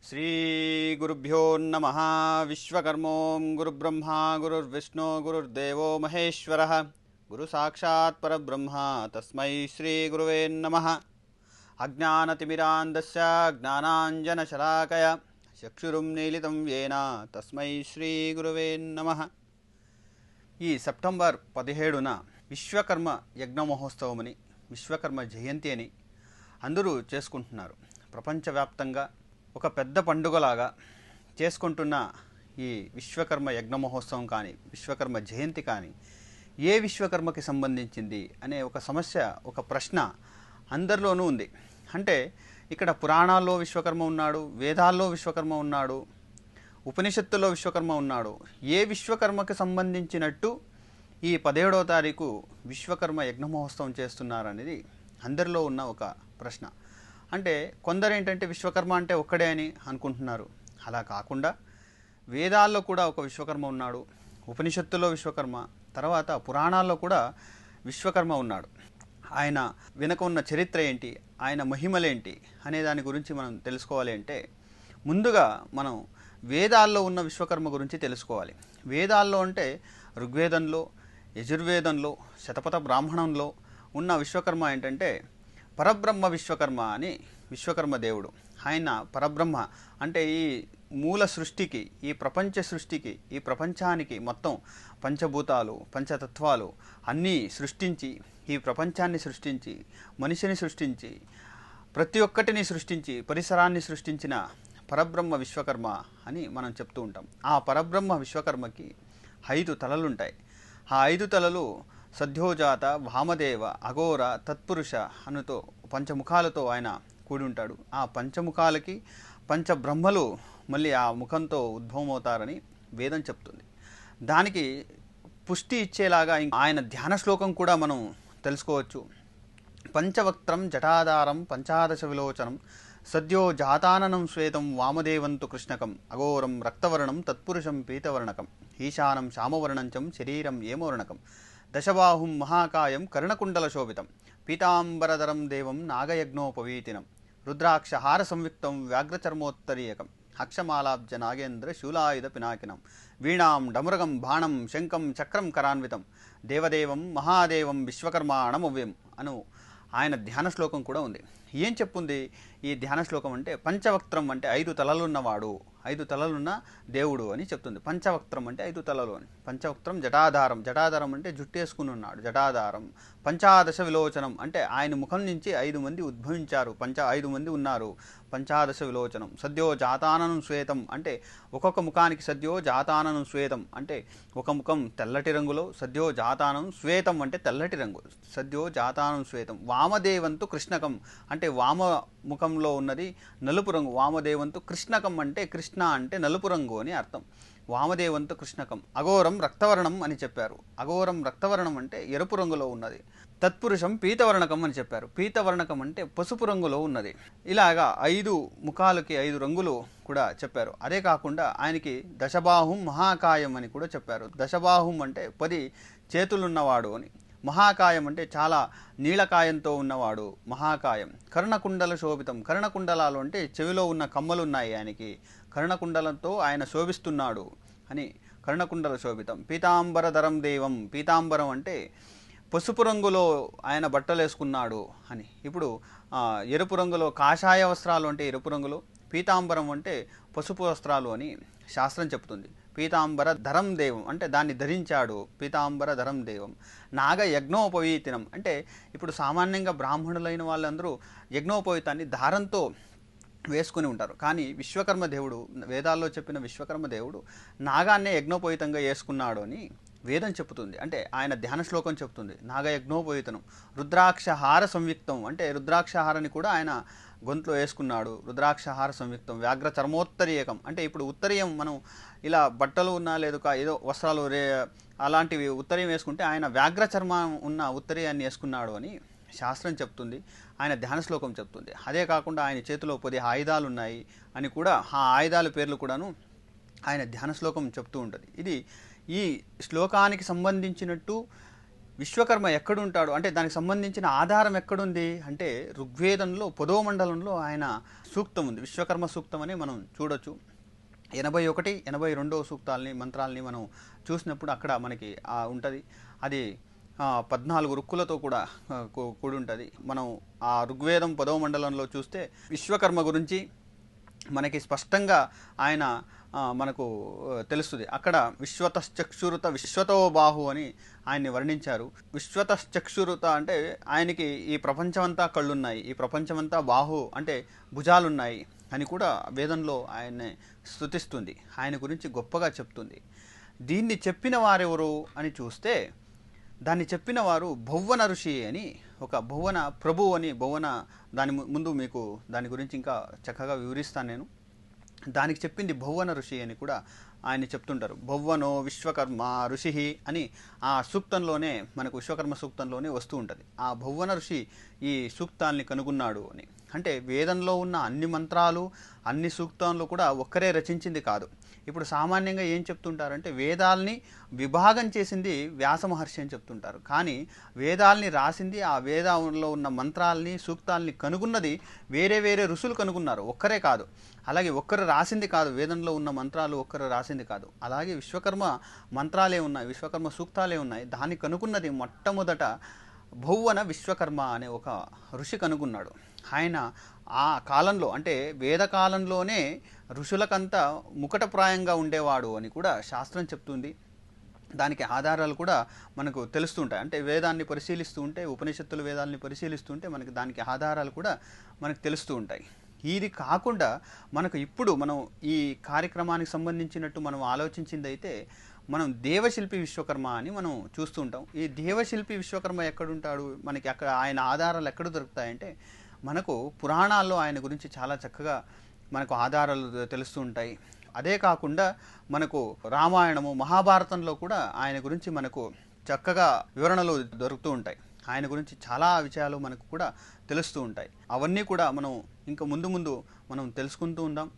శ్రీ గురుభ్యో నమః. విశ్వకర్మోం గురుబ్రహ్మ గురుర్విష్ణు గురుర్దేవో మహేశ్వరః గురు సాక్షాత్ పరబ్రహ్మ తస్మై శ్రీ గురువే నమః. అజ్ఞానతిమిరాంధస్య జ్ఞానాంజనశలాకయ చక్షురున్మీలితం యేన తస్మై శ్రీ గురువే నమః. ఈ సెప్టెంబర్ 17న విశ్వకర్మ యజ్ఞ మహోత్సవమని, విశ్వకర్మ జయంతి అని అందరూ చేసుకుంటున్నారు. ప్రపంచవ్యాప్తంగా ఒక పెద్ద పండుగలాగా చేసుకుంటున్న ఈ విశ్వకర్మ యజ్ఞ మహోత్సవం కానీ, విశ్వకర్మ జయంతి కానీ ఏ విశ్వకర్మకి సంబంధించింది అనే ఒక సమస్య, ఒక ప్రశ్న అందరిలోనూ ఉంది. అంటే ఇక్కడ పురాణాల్లో విశ్వకర్మ ఉన్నాడు, వేదాల్లో విశ్వకర్మ ఉన్నాడు, ఉపనిషత్తుల్లో విశ్వకర్మ ఉన్నాడు. ఏ విశ్వకర్మకి సంబంధించినట్టు ఈ 17వ తారీఖు విశ్వకర్మ యజ్ఞ మహోత్సవం చేస్తున్నారనేది అందరిలో ఉన్న ఒక ప్రశ్న. అంటే కొందరు ఏంటంటే విశ్వకర్మ అంటే ఒక్కడే అని అనుకుంటున్నారు. అలా కాకుండా వేదాల్లో కూడా ఒక విశ్వకర్మ ఉన్నాడు, ఉపనిషత్తుల్లో విశ్వకర్మ, తర్వాత పురాణాల్లో కూడా విశ్వకర్మ ఉన్నాడు. ఆయన వెనుక ఉన్న చరిత్ర ఏంటి, ఆయన మహిమలేంటి అనే దాని గురించి మనం తెలుసుకోవాలి. అంటే ముందుగా మనం వేదాల్లో ఉన్న విశ్వకర్మ గురించి తెలుసుకోవాలి. వేదాల్లో అంటే ఋగ్వేదంలో, యజుర్వేదంలో, శతపథ బ్రాహ్మణంలో ఉన్న విశ్వకర్మ ఏంటంటే పరబ్రహ్మ విశ్వకర్మ అని విశ్వకర్మ దేవుడు. ఆయన పరబ్రహ్మ అంటే ఈ మూల సృష్టికి, ఈ ప్రపంచ సృష్టికి, ఈ ప్రపంచానికి మొత్తం పంచభూతాలు, పంచతత్వాలు అన్నీ సృష్టించి, ఈ ప్రపంచాన్ని సృష్టించి, మనిషిని సృష్టించి, ప్రతి ఒక్కటిని సృష్టించి, పరిసరాన్ని సృష్టించిన పరబ్రహ్మ విశ్వకర్మ అని మనం చెప్తూ ఉంటాం. ఆ పరబ్రహ్మ విశ్వకర్మకి 5 తలలుంటాయి. ఆ 5 తలలు సద్యోజాత, వామదేవ, అఘోర, తత్పురుష అనుతో పంచముఖాలతో ఆయన కూడి ఉంటాడు. ఆ పంచముఖాలకి పంచబ్రహ్మలు మళ్ళీ ఆ ముఖంతో ఉద్భవమవుతారని వేదం చెప్తుంది. దానికి పుష్టి ఇచ్చేలాగా ఆయన ధ్యాన శ్లోకం కూడా మనం తెలుసుకోవచ్చు. పంచవక్త్రం జటాధారం పంచాదశ విలోచనం సద్యో జాతాననం శ్వేతం వామదేవంతు కృష్ణకం అఘోరం రక్తవర్ణం తత్పురుషం పీతవర్ణకం ఈశానం శ్యామవర్ణంచం శరీరం ఏమవర్ణకం దశబాహుం మహాకాయం కర్ణకుండల శోభితం పీతాంబరధరం దేవం నాగయజ్ఞోపవీతినం రుద్రాక్షహార సంయుక్తం వ్యాఘ్రచర్మోత్తరీయకం అక్షమాలాబ్జ నాగేంద్ర శూలాయుధ పినాకినం వీణాం డమరుగం బాణం శంఖం చక్రం కరాన్వితం దేవదేవం మహాదేవం విశ్వకర్మాణమవ్యం అను ఆయన ధ్యాన శ్లోకం కూడా ఉంది. ఏం చెప్పుంది ఈ ధ్యాన శ్లోకం అంటే పంచవక్త్రం అంటే 5 తలలున్నవాడు, 5 తలలున్న దేవుడు అని చెప్తుంది. పంచవక్త్రం అంటే 5 తలలు అని. పంచవక్త్రం జటాధారం, జటాధారం అంటే జుట్టేసుకుని ఉన్నాడు, జటాధారం. పంచాదశ విలోచనం అంటే ఆయన ముఖం నుంచి 5 మంది ఉద్భవించారు, 5 మంది ఉన్నారు. పంచాదశ విలోచనం. సద్యో జాతాననం శ్వేతం అంటే ఒక్కొక్క ముఖానికి సద్యో జాతాననం శ్వేతం అంటే ఒక ముఖం తెల్లటి రంగులో, సద్యో జాతానం శ్వేతం అంటే తెల్లటి రంగు, సద్యో జాతానం శ్వేతం. వామదేవంతు కృష్ణకం అంటే వామ ముఖంలో ఉన్నది నలుపు రంగు. వామదేవంతు కృష్ణకం అంటే కృష్ణ అంటే నలుపు రంగు అని అర్థం. వామదేవంతు కృష్ణకం. అఘోరం రక్తవర్ణం అని చెప్పారు. అఘోరం రక్తవర్ణం అంటే ఎరుపు రంగులో ఉన్నది. తత్పురుషం పీతవర్ణకం అని చెప్పారు. పీతవర్ణకం అంటే పసుపు రంగులో ఉన్నది. ఇలాగా 5 ముఖాలకి 5 రంగులు కూడా చెప్పారు. అదే కాకుండా ఆయనకి దశబాహుం మహాకాయం అని కూడా చెప్పారు. దశబాహుం అంటే 10 చేతులున్నవాడు అని. మహాకాయం అంటే చాలా నీలకాయంతో ఉన్నవాడు మహాకాయం. కర్ణకుండల శోభితం. కర్ణకుండలాలు అంటే చెవిలో ఉన్న కమ్మలు ఉన్నాయి ఆయనకి. కర్ణకుండలంతో ఆయన శోభిస్తున్నాడు అని కర్ణకుండల శోభితం. పీతాంబరధరం దేవం. పీతాంబరం అంటే పసుపు రంగులో ఆయన బట్టలు వేసుకున్నాడు అని. ఇప్పుడు ఎరుపు రంగులో కాషాయ వస్త్రాలు అంటే ఎరుపు రంగులో, పీతాంబరం అంటే పసుపు వస్త్రాలు అని శాస్త్రం చెప్తుంది. పీతాంబర ధరం దేవం అంటే దాన్ని ధరించాడు. పీతాంబర ధరం దేవం. నాగ యజ్ఞోపవీతినం అంటే ఇప్పుడు సామాన్యంగా బ్రాహ్మణులైన వాళ్ళందరూ యజ్ఞోపవీతాన్ని దారంతో వేసుకుని ఉంటారు. కానీ విశ్వకర్మ దేవుడు, వేదాల్లో చెప్పిన విశ్వకర్మ దేవుడు నాగాన్నే యజ్ఞోపవీతంగా వేసుకున్నాడు అని వేదం చెప్తుంది. అంటే ఆయన ధ్యాన శ్లోకం చెప్తుంది. నాగయజ్ఞోపవీతనం. రుద్రాక్షహార సంయుక్తం అంటే రుద్రాక్షహారాన్ని కూడా ఆయన గొంతులో వేసుకున్నాడు. రుద్రాక్షహార సంయుక్తం. వ్యాఘ్ర చర్మోత్తరీయకం అంటే ఇప్పుడు ఉత్తరీయం మనం ఇలా బట్టలు ఉన్నా లేదు ఏదో వస్త్రాలు అలాంటివి ఉత్తరీయం వేసుకుంటే ఆయన వ్యాఘ్ర చర్మం ఉన్న ఉత్తరీయాన్ని వేసుకున్నాడు అని శాస్త్రం చెప్తుంది. ఆయన ధ్యాన శ్లోకం చెప్తుంది. అదే కాకుండా ఆయన చేతిలో 10 ఆయుధాలు ఉన్నాయి అని కూడా ఆ ఆయుధాల పేర్లు కూడాను ఆయన ధ్యాన శ్లోకం చెప్తూ ఉంటుంది. ఇది ఈ శ్లోకానికి సంబంధించినట్టు విశ్వకర్మ ఎక్కడుంటాడు అంటే దానికి సంబంధించిన ఆధారం ఎక్కడుంది అంటే ఋగ్వేదంలో 10వ మండలంలో ఆయన సూక్తం ఉంది. విశ్వకర్మ సూక్తం అని మనం చూడొచ్చు. 81, 82 సూక్తాలని మంత్రాలని మనం చూసినప్పుడు అక్కడ మనకి ఉంటుంది. అది 14 రుక్కులతో కూడా కూడి ఉంటుంది. మనం ఆ ఋగ్వేదం 10వ మండలంలో చూస్తే విశ్వకర్మ గురించి మనకి స్పష్టంగా ఆయన మనకు తెలుస్తుంది. అక్కడ విశ్వతశ్చక్షురుత విశ్వతో బాహు అని ఆయన్ని వర్ణించారు. విశ్వతశ్చక్షురుత అంటే ఆయనకి ఈ ప్రపంచమంతా కళ్ళున్నాయి, ఈ ప్రపంచమంతా బాహు అంటే భుజాలున్నాయి అని కూడా వేదంలో ఆయన్ని స్తుతిస్తుంది, ఆయన గురించి గొప్పగా చెప్తుంది. దీన్ని చెప్పిన వారెవరు అని చూస్తే దాన్ని చెప్పిన వారు భౌవన ఋషి అని ఒక భౌవన ప్రభు అని దాని ముందు మీకు దాని గురించి ఇంకా చక్కగా వివరిస్తాను నేను. దానికి చెప్పింది భౌవన ఋషి అని కూడా ఆయన చెప్తుంటారు. భౌవనో విశ్వకర్మ ఋషి అని ఆ సూక్తంలోనే మనకు విశ్వకర్మ సూక్తంలోనే వస్తూ ఉంటుంది. ఆ భౌవన ఋషి ఈ సూక్తాల్ని కనుగొన్నాడు అని. అంటే వేదంలో ఉన్న అన్ని మంత్రాలు అన్ని సూక్తాలు కూడా ఒక్కరే రచించింది కాదు. ఇప్పుడు సామాన్యంగా ఏం చెప్తుంటారంటే వేదాల్ని విభాగం చేసింది వ్యాస మహర్షి అని చెప్తుంటారు. కానీ వేదాల్ని రాసింది ఆ వేదంలో ఉన్న మంత్రాల్ని సూక్తాల్ని కనుగొన్నది వేరే వేరే ఋషులు కనుగొన్నారు, ఒక్కరే కాదు. అలాగే ఒక్కరు రాసింది కాదు, వేదంలో ఉన్న మంత్రాలు ఒక్కరు రాసింది కాదు. అలాగే విశ్వకర్మ మంత్రాలే ఉన్నాయి, విశ్వకర్మ సూక్తాలే ఉన్నాయి. దాన్ని కనుగొన్నది మొట్టమొదట భౌవన విశ్వకర్మ అనే ఒక ఋషి కనుగొన్నాడు. ఆయన ఆ కాలంలో అంటే వేద కాలంలోనే ఋషులకంతా ముకటప్రాయంగా ఉండేవాడు అని కూడా శాస్త్రం చెప్తుంది. దానికి ఆధారాలు కూడా మనకు తెలుస్తుంటాయి. అంటే వేదాన్ని పరిశీలిస్తూ ఉంటే, ఉపనిషత్తులు వేదాలని పరిశీలిస్తుంటే మనకి దానికి ఆధారాలు కూడా మనకు తెలుస్తూ ఉంటాయి. ఇది కాకుండా మనకు ఇప్పుడు మనం ఈ కార్యక్రమానికి సంబంధించినట్టు మనం ఆలోచించింది అయితే మనం దేవశిల్పి విశ్వకర్మ అని మనం చూస్తూ ఉంటాం. ఈ దేవశిల్పి విశ్వకర్మ ఎక్కడుంటాడు, మనకి అక్కడ ఆయన ఆధారాలు ఎక్కడ దొరుకుతాయంటే మనకు పురాణాల్లో ఆయన గురించి చాలా చక్కగా మనకు ఆధారాలు తెలుస్తూ ఉంటాయి. అదే కాకుండా మనకు రామాయణము మహాభారతంలో కూడా ఆయన గురించి మనకు చక్కగా వివరణలు దొరుకుతూ ఉంటాయి. ఆయన గురించి చాలా విషయాలు మనకు కూడా తెలుస్తూ ఉంటాయి. అవన్నీ కూడా మనం ఇంకా ముందు ముందు మనం తెలుసుకుంటూ ఉందాం.